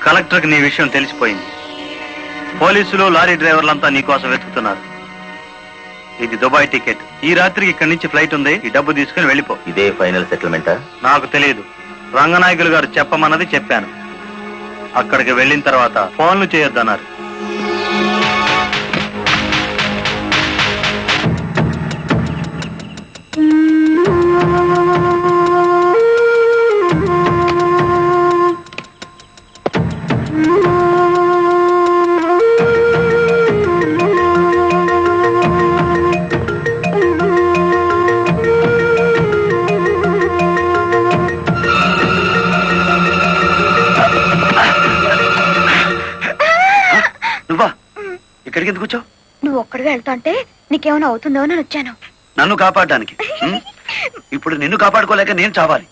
కలెక్టర్కి నీ విషయం తెలిసిపోయింది. పోలీసులు లారీ డ్రైవర్లంతా నీకోసం వెతుకుతున్నారు. ఇది దుబాయ్ టికెట్. ఈ రాత్రికి ఇక్కడి నుంచి ఫ్లైట్ ఉంది. ఈ డబ్బు తీసుకుని వెళ్ళిపో. ఇదే ఫైనల్ సెటిల్మెంటా? నాకు తెలియదు. రంగనాయకులు గారు చెప్పమన్నది చెప్పాను. అక్కడికి వెళ్ళిన తర్వాత ఫోన్లు చేయొద్దన్నారు. ఇక్కడికి ఎందుకు వచ్చావు? నువ్వు ఒక్కడిగా వెళ్తా అంటే నీకేమైనా అవుతుందో అని వచ్చాను. నన్ను కాపాడడానికి. ఇప్పుడు నిన్ను కాపాడుకోలేక నేను చావాలి.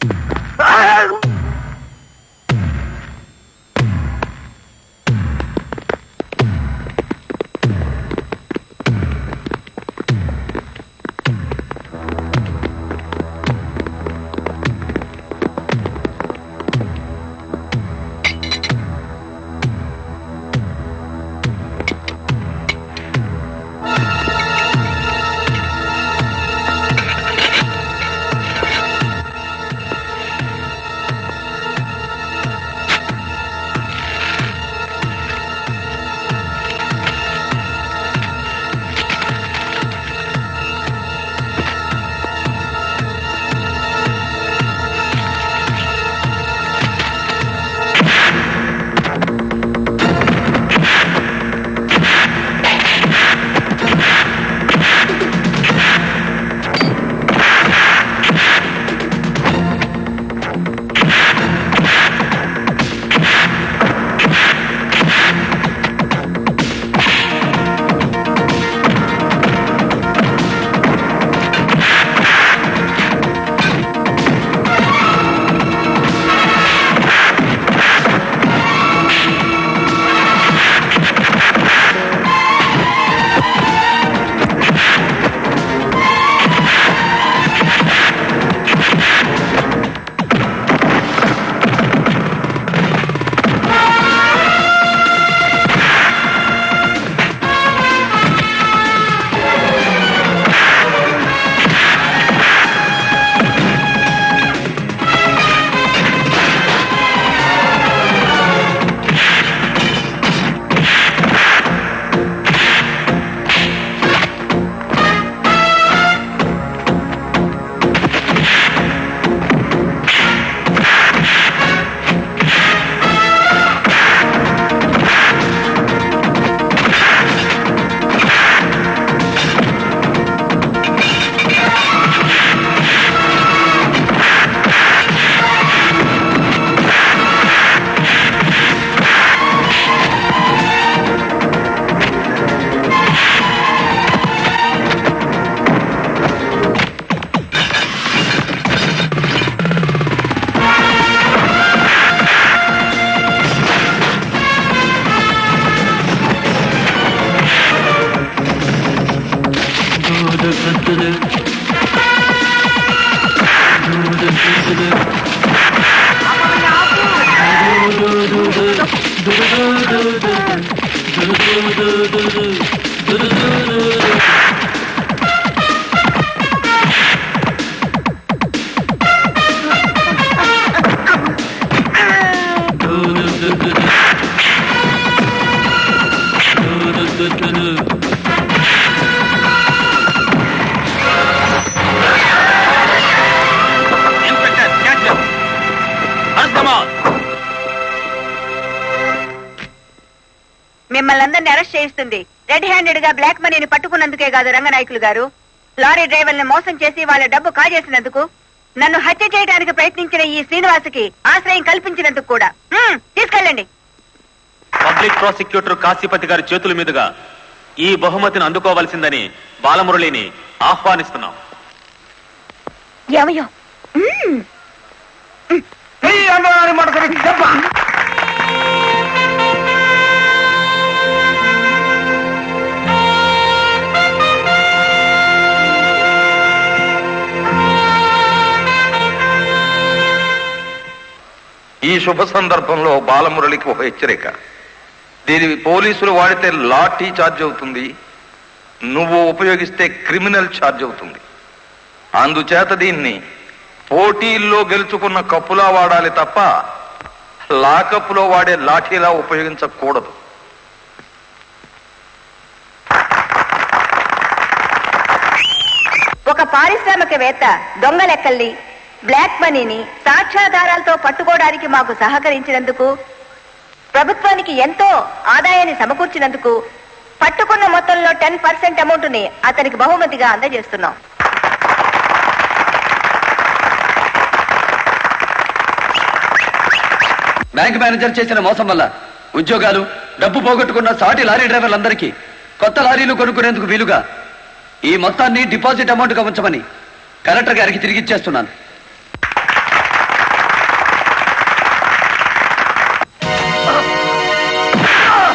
మిమ్మల్ని అందరినీ అరెస్ట్ చేయిస్తుంది. రెడ్ హ్యాండెడ్ గా బ్లాక్ మనీని పట్టుకున్నందుకే కాదు రంగనాయకులు గారు, లారీ డ్రైవర్ని మోసం చేసి వాళ్ళ డబ్బు కాజేసినందుకు, నన్ను హత్య చేయడానికి ప్రయత్నించిన ఈ శ్రీనివాసుకి ఆశ్రయం కల్పించినందుకు కూడా. తీసుకెళ్ళండి. పబ్లిక్ ప్రాసిక్యూటర్ కాశీపతి గారి చేతుల మీదుగా ఈ బహుమతిని అందుకోవలసిందని బాలమురళిని ఆహ్వానిస్తున్నాం. ఏమయ్యో ఈ శుభ సందర్భంలో బాలమురళికి ఒక హెచ్చరిక. దీని పోలీసులు వాడితే లాఠీ ఛార్జ్ అవుతుంది, నువ్వు ఉపయోగిస్తే క్రిమినల్ ఛార్జ్ అవుతుంది. అందుచేత దీన్ని పోటీల్లో గెలుచుకున్న కప్పులా వాడాలి తప్ప లాకప్పులో వాడే లాఠీలా ఉపయోగించకూడదు. ఒక పారిశ్రామికవేత్త దొంగ లెక్కల్ని, బ్లాక్ మనీని సాక్ష్యాధారాలతో పట్టుకోవడానికి మాకు సహకరించినందుకు, ప్రభుత్వానికి ఎంతో ఆదాయాన్ని సమకూర్చినందుకు పట్టుకున్న మొత్తంలో 10% అమౌంట్ ని అతనికి బహుమతిగా అందజేస్తున్నాం. బ్యాంక్ మేనేజర్ చేసిన మోసం వల్ల ఉద్యోగాలు, డబ్బు పోగొట్టుకున్న సాటి లారీ డ్రైవర్లందరికీ కొత్త లారీలు కొనుక్కునేందుకు వీలుగా ఈ మొత్తాన్ని డిపాజిట్ అమౌంట్ గా ఉంచమని కలెక్టర్ గారికి తిరిగిచ్చేస్తున్నాను.